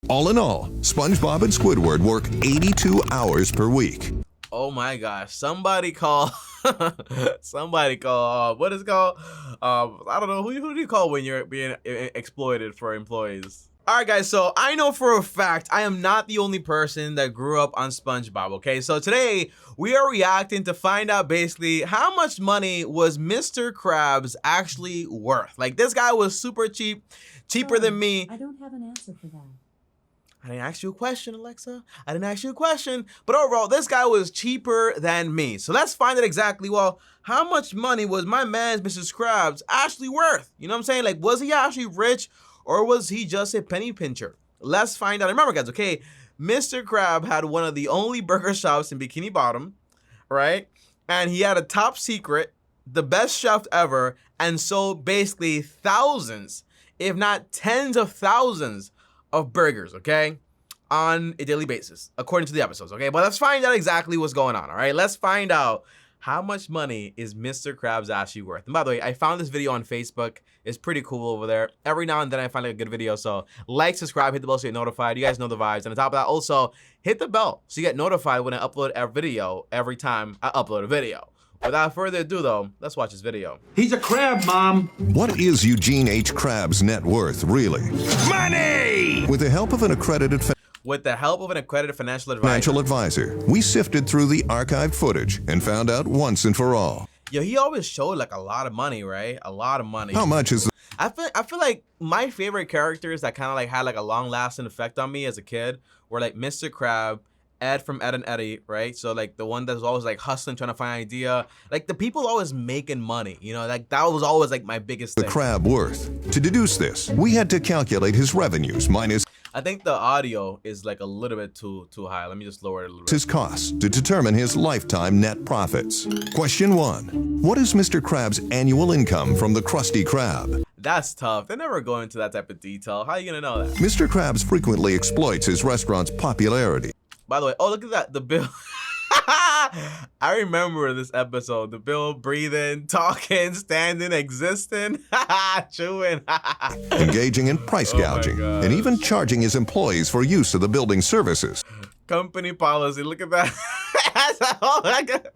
All in all, SpongeBob and Squidward work 82 hours per week. Oh my gosh, somebody call, somebody call, what is it called? I don't know, who do you call when you're being exploited for employees? All right, guys, so I know for a fact I am not the only person that grew up on SpongeBob, okay? So today, we are reacting to find out basically how much money was Mr. Krabs actually worth. Like, this guy was super cheap, cheaper than me. I don't have an answer for that. I didn't ask you a question, Alexa. I didn't ask you a question. But overall, this guy was cheaper than me. So let's find out exactly, well, how much money was my man's Mr. Krabs actually worth? You know what I'm saying? Like, was he actually rich? Or was he just a penny pincher? Let's find out. Remember, guys, okay, Mr. Krab had one of the only burger shops in Bikini Bottom, right? And he had a top secret, the best chef ever, and sold basically thousands, if not tens of thousands of burgers, okay, on a daily basis, according to the episodes, okay? But let's find out exactly what's going on, all right? Let's find out how much money is Mr. Krabs actually worth. And by the way, I found this video on Facebook. It's pretty cool over there. Every now and then I find like a good video. So like, subscribe, hit the bell so you get notified. You guys know the vibes. And on top of that, also hit the bell so you get notified when I upload a video every time I upload a video. Without further ado though, let's watch this video. He's a crab, Mom. What is Eugene H. Krabs' net worth, really? Money! With the help of an accredited financial advisor, we sifted through the archived footage and found out once and for all. Yo, he always showed like a lot of money, right? A lot of money. How much is I feel like my favorite characters that kind of like had like a long lasting effect on me as a kid were like Mr. Krab, Ed from Ed and Eddie, right? So like the one that was always like hustling, trying to find an idea. Like the people always making money, you know, like that was always like my biggest thing. the crab worth? To deduce this, we had to calculate his revenues minus I think the audio is like a little bit too high. Let me just lower it a little bit. his costs to determine his lifetime net profits. Question 1. What is Mr. Krabs' annual income from the Krusty Krab? That's tough. They never go into that type of detail. How are you gonna know that? Mr. Krabs frequently exploits his restaurant's popularity. By the way, oh, look at that. The bill. I remember this episode. The bill breathing, talking, standing, existing, chewing. Engaging in price gouging, and even charging his employees for use of the building services. Company policy. Look at that. Oh my God.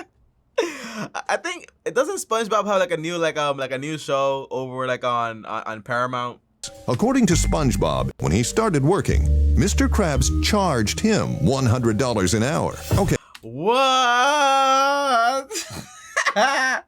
I think it doesn't SpongeBob have like a new show over like on Paramount. According to SpongeBob, when he started working, Mr. Krabs charged him $100 an hour. Okay. What? I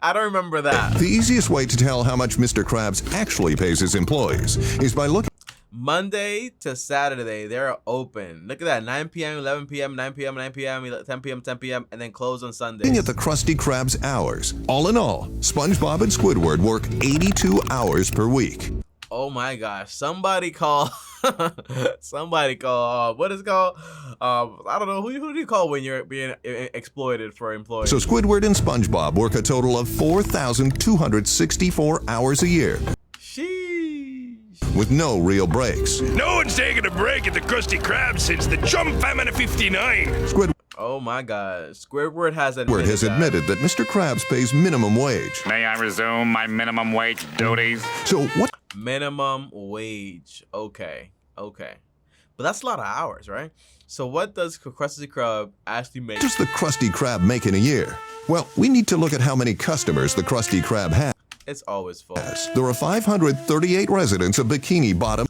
don't remember that. The easiest way to tell how much Mr. Krabs actually pays his employees is by looking Monday to Saturday, they're open. Look at that, 9 p.m., 11 p.m., 9 p.m., 9 p.m., 10 p.m., 10 p.m., and then close on Sundays. at the Krusty Krab's hours. All in all, SpongeBob and Squidward work 82 hours per week. Oh my gosh, somebody call, somebody call, what is it called? I don't know, who do you call when you're being exploited for employees? So Squidward and SpongeBob work a total of 4,264 hours a year. Sheesh. With no real breaks. No one's taken a break at the Krusty Krab since the Chum Famine of '59. Squidward Oh my God, Squidward has admitted that Mr. Krabs pays minimum wage. May I resume my minimum wage duties? So what Minimum wage. Okay. But that's a lot of hours, right? So what does Krusty Krab actually make? does the Krusty Krab make in a year? Well, we need to look at how many customers the Krusty Krab has. It's always full. There are 538 residents of Bikini Bottom.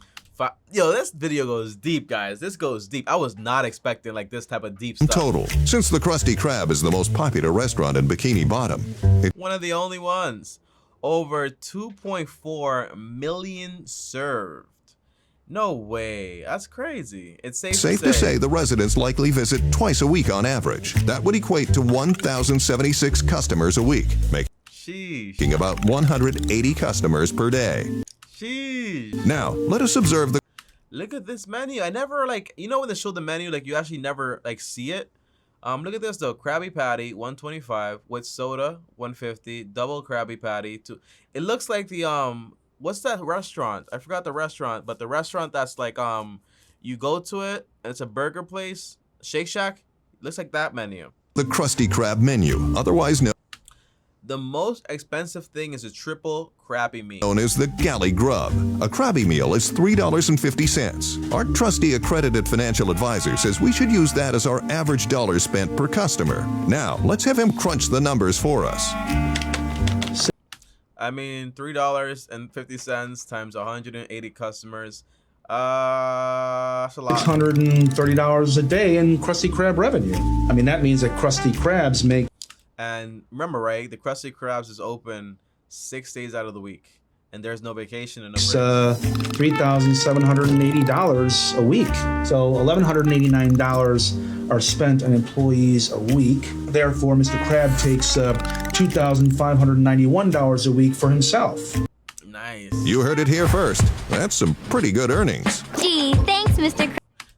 Yo, this video goes deep, guys. This goes deep. I was not expecting like this type of deep stuff. Total. Since the Krusty Krab is the most popular restaurant in Bikini Bottom, one of the only ones. Over 2.4 million served. No way. That's crazy. It's safe to say the residents likely visit twice a week on average. That would equate to 1,076 customers a week, making about 180 customers per day. Sheesh. Now, let us observe the Look at this menu. I never like, you know when they show the menu, like you actually never like see it. Look at this though. Krabby Patty, 125 with soda, 150. Double Krabby Patty, 2. It looks like the what's that restaurant? I forgot the restaurant, but the restaurant that's like you go to it and it's a burger place, Shake Shack. Looks like that menu. The Krusty Krab menu, otherwise known. The most expensive thing is a triple Krabby meal. Known as the Galley Grub. A Krabby meal is $3.50. Our trusty accredited financial advisor says we should use that as our average dollar spent per customer. Now, let's have him crunch the numbers for us. I mean, $3.50 times 180 customers. That's a lot. $630 a day in Krusty Krab revenue. I mean, that means that Krusty Krabs make. And remember, right? The Krusty Krabs is open 6 days out of the week, and there's no vacation and no breaks. $3,780 a week. So $1,189 are spent on employees a week. Therefore, Mr. Krab takes $2,591 a week for himself. Nice. You heard it here first. That's some pretty good earnings. Gee, thanks, Mr.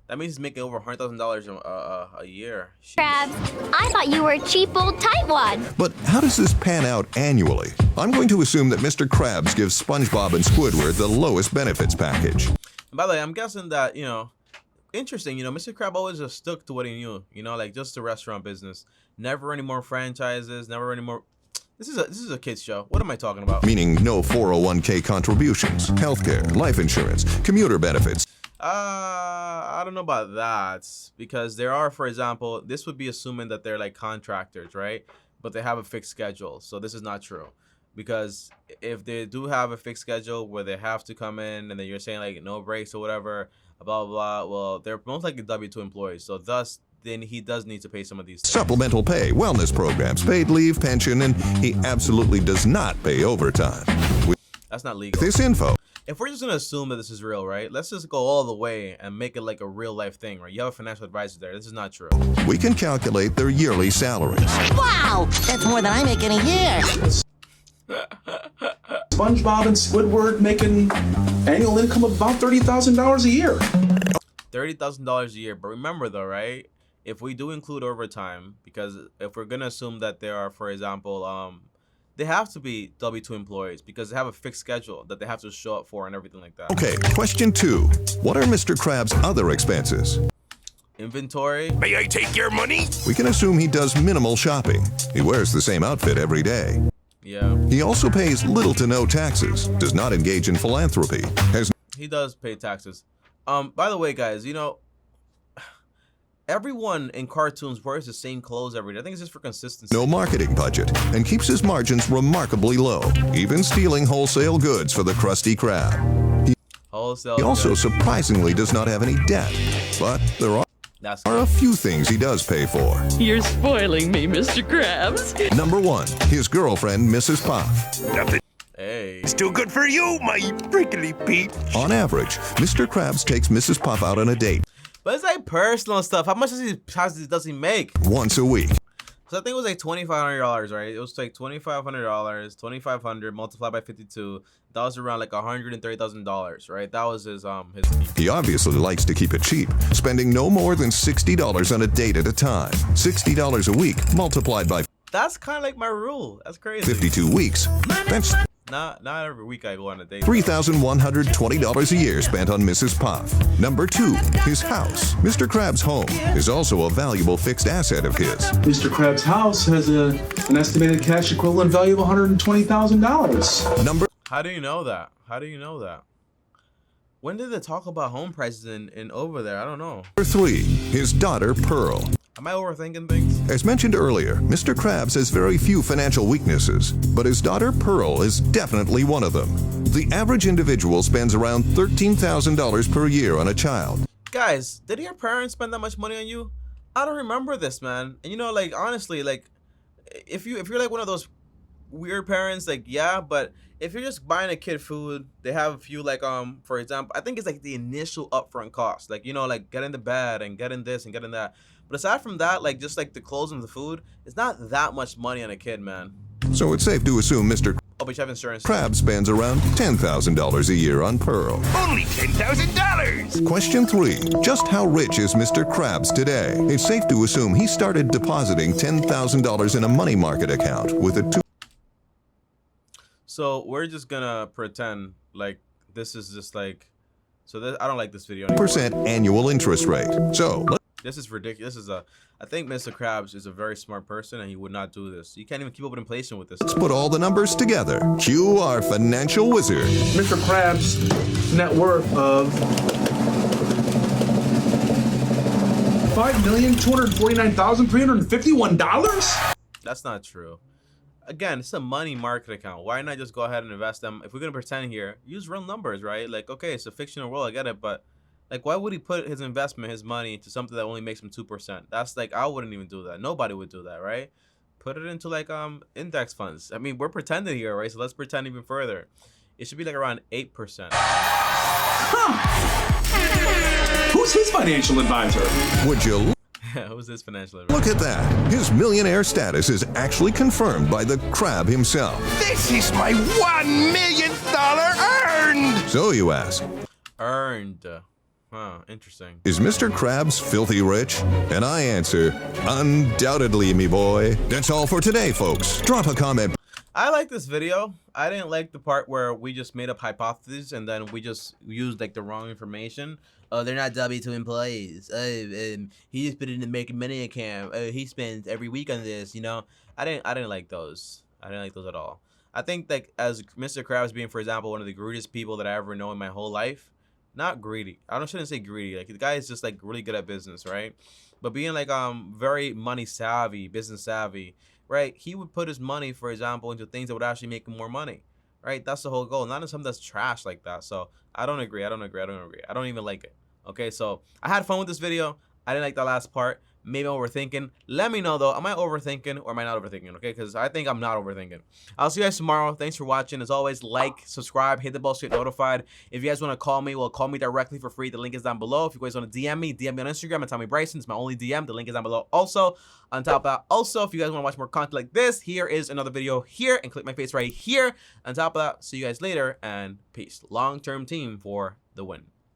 That means he's making over $100,000 a year. Krabs. I thought you were a cheap old tightwad. But how does this pan out annually? I'm going to assume that Mr. Krabs gives SpongeBob and Squidward the lowest benefits package. And by the way, I'm guessing that, interesting, Mr. Krab always just stuck to what he knew, like just the restaurant business. Never any more franchises, never any more. This is a kid's show. What am I talking about? Meaning no 401k contributions, healthcare, life insurance, commuter benefits. I don't know about that, because there are, for example, this would be assuming that they're like contractors, right? But they have a fixed schedule. So this is not true, because if they do have a fixed schedule where they have to come in and then you're saying like no breaks or whatever, blah, blah, blah, well, they're most likely W-2 employees. So thus, then he does need to pay some of these things. Supplemental pay, wellness programs, paid leave, pension, and he absolutely does not pay overtime. That's not legal. This info. If we're just going to assume that this is real, right? Let's just go all the way and make it like a real life thing, right? You have a financial advisor there. This is not true. We can calculate their yearly salaries. Wow, that's more than I make in a year. SpongeBob and Squidward making annual income of about $30,000 a year. $30,000 a year. But remember though, right? If we do include overtime, because if we're going to assume that there are, for example, they have to be W-2 employees because they have a fixed schedule that they have to show up for and everything like that. Okay, question 2. What are Mr. Krabs' other expenses? Inventory. May I take your money? We can assume he does minimal shopping. He wears the same outfit every day. Yeah. He also pays little to no taxes, does not engage in philanthropy, He does pay taxes. By the way, guys, everyone in cartoons wears the same clothes every day. I think it's just for consistency. No marketing budget and keeps his margins remarkably low, even stealing wholesale goods for the Krusty Krab. He also surprisingly does not have any debt, but there are a few things he does pay for. You're spoiling me, Mr. Krabs. Number 1, his girlfriend, Mrs. Puff. Nothing. Hey. Still good for you, my prickly peach. On average, Mr. Krabs takes Mrs. Puff out on a date. But it's like personal stuff. How much does he make? Once a week. So I think it was like $2,500, right? It was like $2,500, $2,500 multiplied by 52. That was around like $130,000, right? That was his fee. He obviously likes to keep it cheap, spending no more than $60 on a date at a time. $60 a week multiplied by. That's kind of like my rule. That's crazy. 52 weeks. That's not every week I go on a date. $3,120 a year spent on Mrs. Puff. Number 2, his house. Mr. Krabs' home is also a valuable fixed asset of his. Mr. Krabs' house has an estimated cash equivalent value of $120,000. How do you know that? How do you know that? When did they talk about home prices in over there? I don't know. Number 3, his daughter Pearl. Am I overthinking things? As mentioned earlier, Mr. Krabs has very few financial weaknesses, but his daughter Pearl is definitely one of them. The average individual spends around $13,000 per year on a child. Guys, did your parents spend that much money on you? I don't remember this, man. And like honestly, like if you're like one of those weird parents, like yeah, but if you're just buying a kid food, they have a few like for example, I think it's like the initial upfront cost, like like getting the bed and getting this and getting that. But aside from that, like just like the clothes and the food, it's not that much money on a kid, man. So it's safe to assume Mr. Oh, but you have insurance. Krabs spends around $10,000 a year on Pearl. Only $10,000. Question 3. Just how rich is Mr. Krabs today? It's safe to assume he started depositing $10,000 in a money market account with a So we're just gonna pretend like this is just like, I don't like this video 2% annual interest rate. So This is ridiculous. I think Mr. Krabs is a very smart person, and he would not do this. You can't even keep up with inflation with this. Let's put all the numbers together. Cue our financial wizard. Mr. Krabs' net worth of $5,249,351? That's not true. Again, it's a money market account. Why not just go ahead and invest them? If we're gonna pretend here, use real numbers, right? Like, okay, it's a fictional world, I get it, but like, why would he put his investment, his money, to something that only makes him 2%? That's like, I wouldn't even do that. Nobody would do that, right? Put it into like index funds. I mean, we're pretending here, right? So let's pretend even further. It should be like around 8%. Huh. Who's his financial advisor? Would you Who's this financial advisor? look at that? His millionaire status is actually confirmed by the Crab himself. This is my $1 million earned! So you ask, Earned. Huh, interesting. is Mr. Krabs filthy rich? And I answer, undoubtedly, me boy. That's all for today, folks. Drop a comment. I like this video. I didn't like the part where we just made up hypotheses and then we just used like the wrong information. Oh, they're not W2 employees. He just put it in the making money account. He spends every week on this. You know, I didn't like those. I didn't like those at all. I think like as Mr. Krabs being, for example, one of the greediest people that I ever know in my whole life. Not greedy. Shouldn't say greedy. Like the guy is just like really good at business, right? But being like very money savvy, business savvy, right? He would put his money, for example, into things that would actually make him more money, right? That's the whole goal. Not in something that's trash like that. So I don't agree. I don't even like it. Okay, so I had fun with this video. I didn't like the last part. Maybe I'm overthinking. Let me know though. Am I overthinking or am I not overthinking? Okay, because I think I'm not overthinking. I'll see you guys tomorrow. Thanks for watching. As always, like, subscribe, hit the bell so you get notified. If you guys want to call me, well, call me directly for free. The link is down below. If you guys want to DM me on Instagram and tell me Bryson. It's my only DM. The link is down below. Also, on top of that, also, if you guys want to watch more content like this, here is another video here, and click my face right here. On top of that, see you guys later, and peace. Long-term team for the win.